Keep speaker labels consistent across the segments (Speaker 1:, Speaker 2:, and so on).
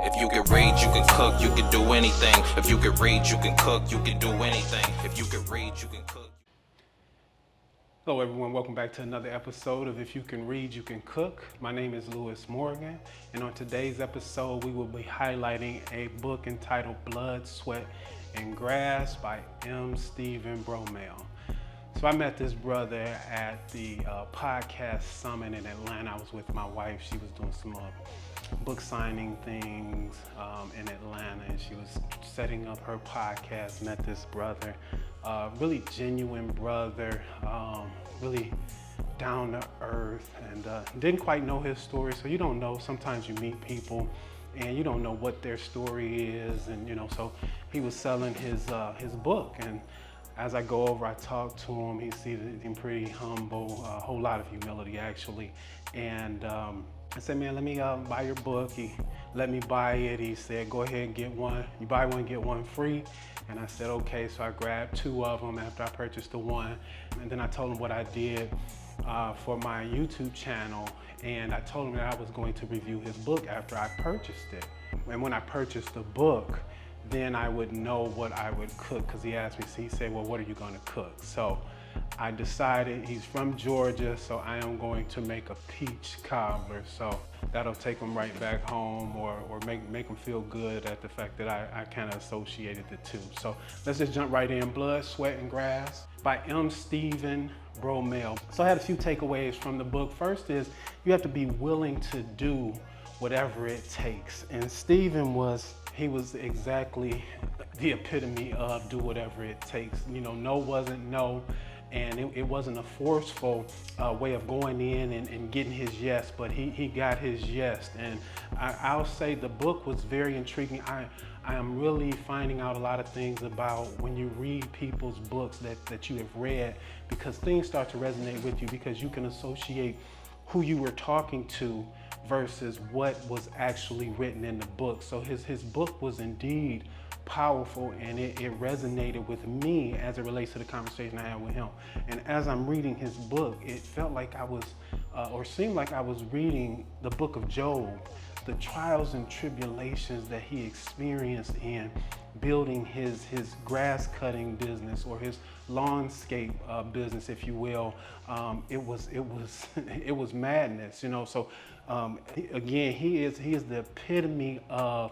Speaker 1: If you can read, you can cook, you can do anything. If you can read, you can cook, you can do anything. If you can read, you can cook.
Speaker 2: Hello everyone, welcome back to another episode of If You Can Read, You Can Cook. My name is Lewis Morgan, and on today's episode we will be highlighting a book entitled Blood, Sweat, and Grass by M. Stephen Bromell. So I met this brother at the podcast summit in Atlanta. I was with my wife. She was doing some book signing things in Atlanta, and she was setting up her podcast. Met this brother, really genuine brother, really down to earth, and didn't quite know his story. So you don't know, sometimes you meet people and you don't know what their story is, and so he was selling his book, and as I go over, I talk to him. He seemed pretty humble, a whole lot of humility actually. And I said, man, let me buy your book. He let me buy it. He said, go ahead and get one. You buy one, get one free. And I said, okay. So I grabbed two of them after I purchased the one. And then I told him what I did for my YouTube channel. And I told him that I was going to review his book after I purchased it. And when I purchased the book, then I would know what I would cook, because he asked me, he said, well, what are you going to cook? So I decided, he's from Georgia, so I am going to make a peach cobbler. So that'll take him right back home, or make him feel good at the fact that I kind of associated the two. So let's just jump right in. Blood, Sweat, and Grass by M. Stephen Bromell. So I had a few takeaways from the book. First is you have to be willing to do whatever it takes. And Stephen was exactly the epitome of do whatever it takes. No wasn't no, and it wasn't a forceful way of going in and getting his yes, but he got his yes. And I'll say the book was very intriguing. I am really finding out a lot of things about when you read people's books that you have read, because things start to resonate with you, because you can associate who you were talking to versus what was actually written in the book. So his book was indeed powerful, and it resonated with me as it relates to the conversation I had with him. And as I'm reading his book, it felt like I was, or seemed like I was reading the book of Job, the trials and tribulations that he experienced in building his grass cutting business, or his lawnscape business, if you will. It was madness, So again, he is the epitome of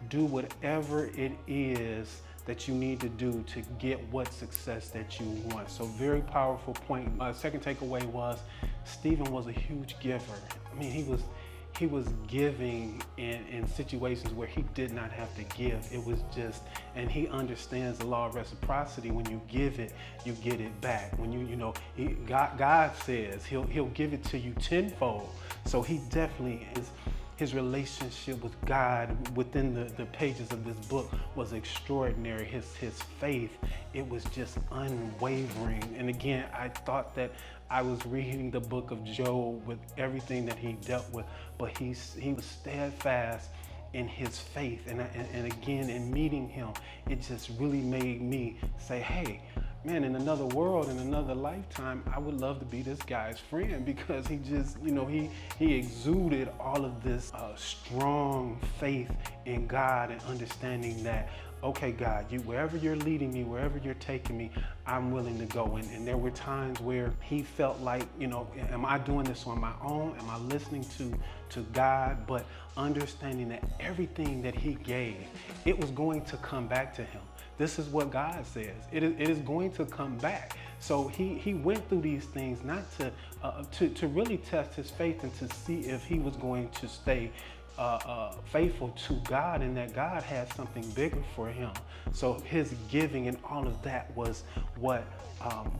Speaker 2: do whatever it is that you need to do to get what success that you want. So very powerful point. Second takeaway was Stephen was a huge giver. I mean, he was giving in situations where he did not have to give. It was just, and he understands the law of reciprocity. When you give it, you get it back. When God says he'll give it to you tenfold. So he definitely is. His relationship with God within the pages of this book was extraordinary. His faith, it was just unwavering. And again, I thought that I was reading the book of Job with everything that he dealt with, but he was steadfast in his faith. And again, in meeting him, it just really made me say, hey, man, in another world, in another lifetime, I would love to be this guy's friend, because he just, he exuded all of this strong faith in God, and understanding that, okay, God, wherever you're leading me, wherever you're taking me, I'm willing to go. And there were times where he felt like, am I doing this on my own? Am I listening to God? But understanding that everything that he gave, it was going to come back to him. This is what God says. It is going to come back. So he went through these things not to really test his faith, and to see if he was going to stay faithful to God, and that God had something bigger for him. So his giving and all of that was what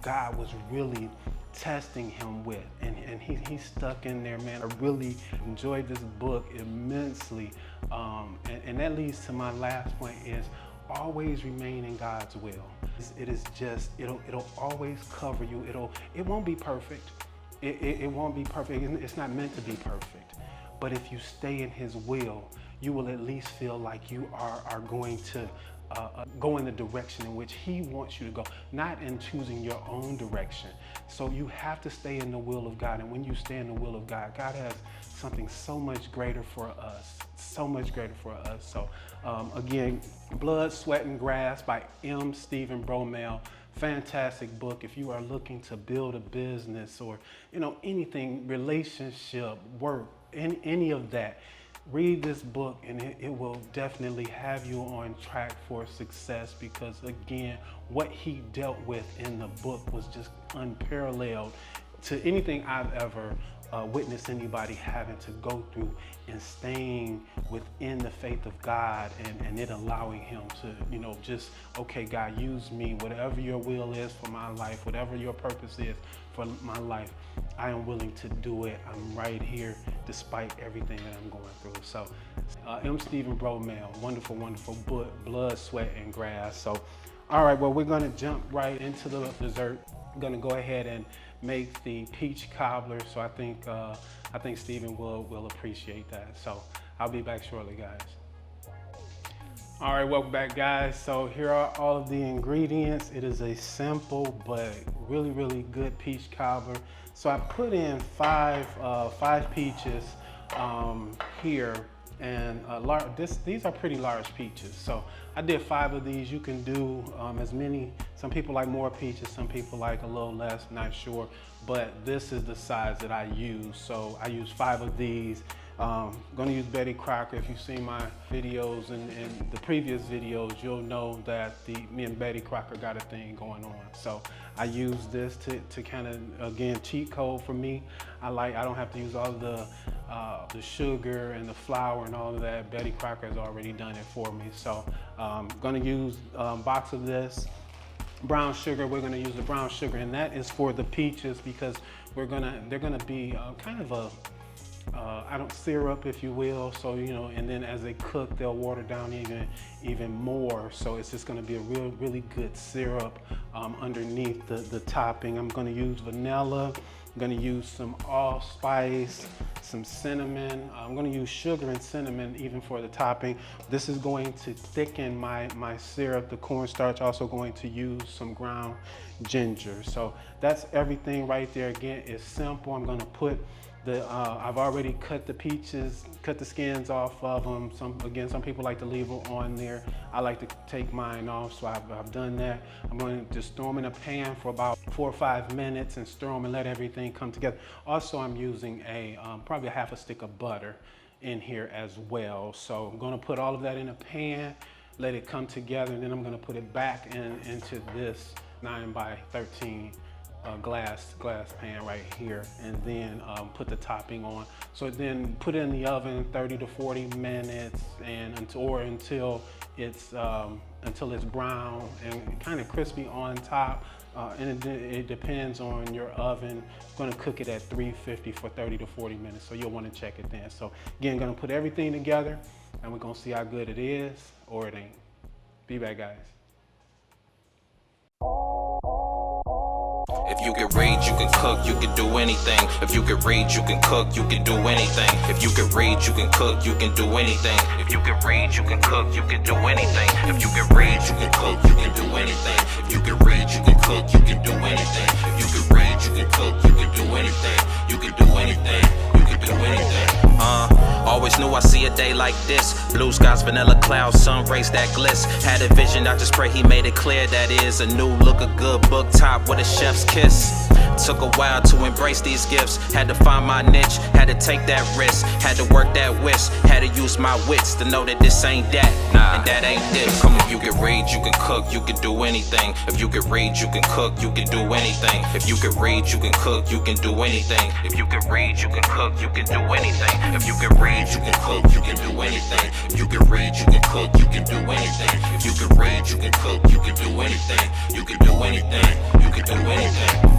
Speaker 2: God was really testing him with, and he stuck in there, man. I really enjoyed this book immensely, and that leads to my last point is always remain in God's will. It is just, it'll always cover you. It won't be perfect. It won't be perfect. It's not meant to be perfect. But if you stay in his will, you will at least feel like you are going to go in the direction in which he wants you to go, not in choosing your own direction. So you have to stay in the will of God. And when you stay in the will of God, God has something so much greater for us, so much greater for us. So again, Blood, Sweat, and Grass by M. Stephen Bromell. Fantastic book if you are looking to build a business or anything, relationship, work, any of that. Read this book and it will definitely have you on track for success, because again, what he dealt with in the book was just unparalleled to anything I've ever witnessed anybody having to go through, and staying within the faith of God and it allowing him to, just, okay, God, use me, whatever your will is for my life, whatever your purpose is for my life, I am willing to do it. I'm right here despite everything that I'm going through. So M. Stephen Bromell, wonderful, wonderful book, Blood, Sweat, and Grass. So, all right, well, we're gonna jump right into the dessert. I'm gonna go ahead and make the peach cobbler. So I think Stephen will appreciate that. So I'll be back shortly, guys. All right, welcome back, guys. So here are all of the ingredients. It is a simple but really, really good peach cobbler. So I put in five peaches here, and these are pretty large peaches. So I did 5 of these. You can do as many. Some people like more peaches, some people like a little less, not sure. But this is the size that I use. So I use 5 of these. Gonna use Betty Crocker. If you've seen my videos and the previous videos, you'll know that me and Betty Crocker got a thing going on. So I use this to kind of, again, cheat code for me. I don't have to use all of the sugar and the flour and all of that. Betty Crocker has already done it for me. So gonna use a box of this. Brown sugar, we're gonna use the brown sugar, and that is for the peaches, because they're gonna be kind of a syrup, if you will. So and then as they cook, they'll water down even more. So it's just going to be a really good syrup underneath the topping. I'm going to use vanilla. I'm going to use some allspice, some cinnamon. I'm going to use sugar and cinnamon even for the topping. This is going to thicken my syrup. The cornstarch. Also going to use some ground ginger. So that's everything right there. Again, it's simple. I'm going to put I've already cut the peaches, cut the skins off of them. Some people like to leave them on there. I like to take mine off, so I've done that. I'm going to just throw them in a pan for about 4 or 5 minutes and stir them and let everything come together. Also, I'm using probably a half a stick of butter in here as well. So I'm going to put all of that in a pan, let it come together, and then I'm going to put it back into this 9 by 13 glass pan right here, and then put the topping on. So then put it in the oven 30 to 40 minutes, and until it's brown and kind of crispy on top. And it depends on your oven. I'm going to cook it at 350 for 30 to 40 minutes. So you'll want to check it then. So again, going to put everything together, and we're going to see how good it is or it ain't. Be back, guys.
Speaker 1: If you can read, you can cook, you can do anything. If you can read, you can cook, you can do anything. If you can read, you can cook, you can do anything. If you can read, you can cook, you can do anything. If you can read, you can cook, you can do anything. If you can read, you can cook, you can do anything. If you can read, you can cook, you can do anything. You can do anything. You can do anything. Always knew I'd see a day like this. Blue skies, vanilla clouds, sun rays that gliss. Had a vision, I just pray he made it clear that is a new look, a good book top with a chef's kiss. Took a while to embrace these gifts. Had to find my niche, had to take that risk. Had to work that whisk, had to use my wits to know that this ain't that, and that ain't this. Come on, you can read, you can cook, you can do anything. If you can read, you can cook, you can do anything. If you can read, you can cook, you can do anything. If you can read, you can cook, you can do anything. If you can read, you can cook, you can do anything. If you can read, you can cook, you can do anything. If you can read, you can cook, you can do anything. You can do anything. You can do anything.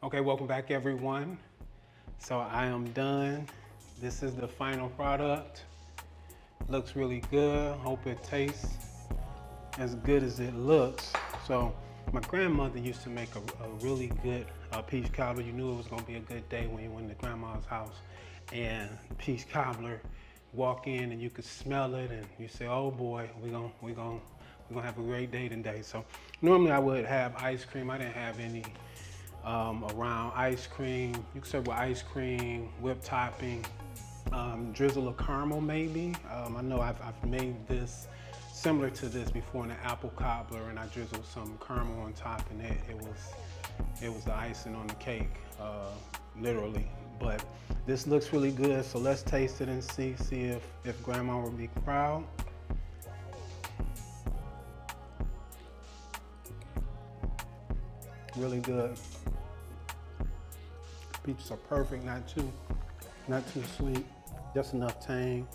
Speaker 2: Okay, welcome back everyone. So I am done. This is the final product. Looks really good. Hope it tastes as good as it looks. So my grandmother used to make a really good peach cobbler. You knew it was gonna be a good day when you went to grandma's house and peach cobbler, walk in and you could smell it and you say, oh boy, we're gonna have a great day today. So normally I would have ice cream. I didn't have any around. Ice cream, you can serve with ice cream, whipped topping, drizzle of caramel maybe. I know I've made this similar to this before in an apple cobbler, and I drizzled some caramel on top, and it was the icing on the cake, literally. But this looks really good, so let's taste it and see if grandma will be proud. Really good. Peaches are perfect, not too sweet, just enough tang,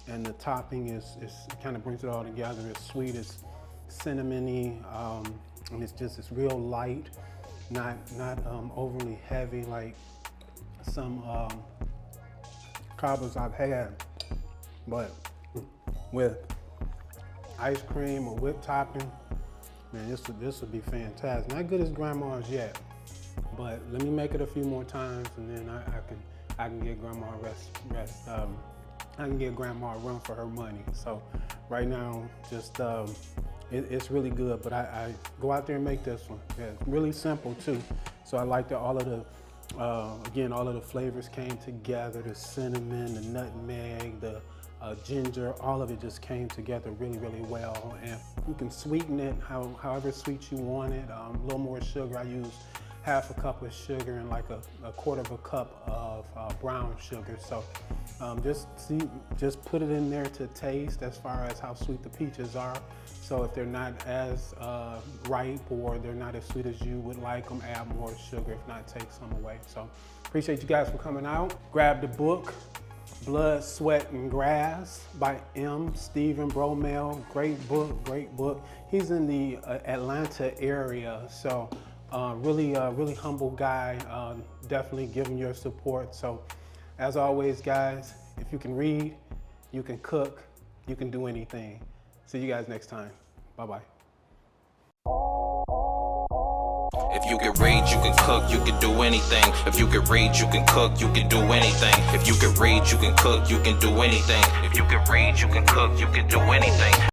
Speaker 2: and the topping is kind of brings it all together. It's sweet, it's cinnamony, and it's real light, not overly heavy like some cobblers I've had. But with ice cream or whipped topping, man, this would be fantastic. Not good as grandma's yet, but let me make it a few more times, and then I can get grandma I can get grandma a run for her money. So right now, just it's really good. But I go out there and make this one. Yeah, it's really simple too. So I like that all of the again, all of the flavors came together. The cinnamon, the nutmeg, the ginger, all of it just came together really well. And you can sweeten it however sweet you want it. A little more sugar. I use half a cup of sugar and like a quarter of a cup of brown sugar. So just put it in there to taste as far as how sweet the peaches are. So if they're not as ripe or they're not as sweet as you would like them, add more sugar. If not, take some away. So appreciate you guys for coming out. Grab the book, Blood, Sweat, and Grass by M. Stephen Bromell. Great book. He's in the Atlanta area, so really humble guy. Definitely give him your support. So as always, guys, if you can read, you can cook, you can do anything. See you guys next time. Bye-bye.
Speaker 1: If you can read, you can cook, you can do anything. If you can read, you can cook, you can do anything. If you can read, you can cook, you can do anything. If you can read, you can cook, you can do anything.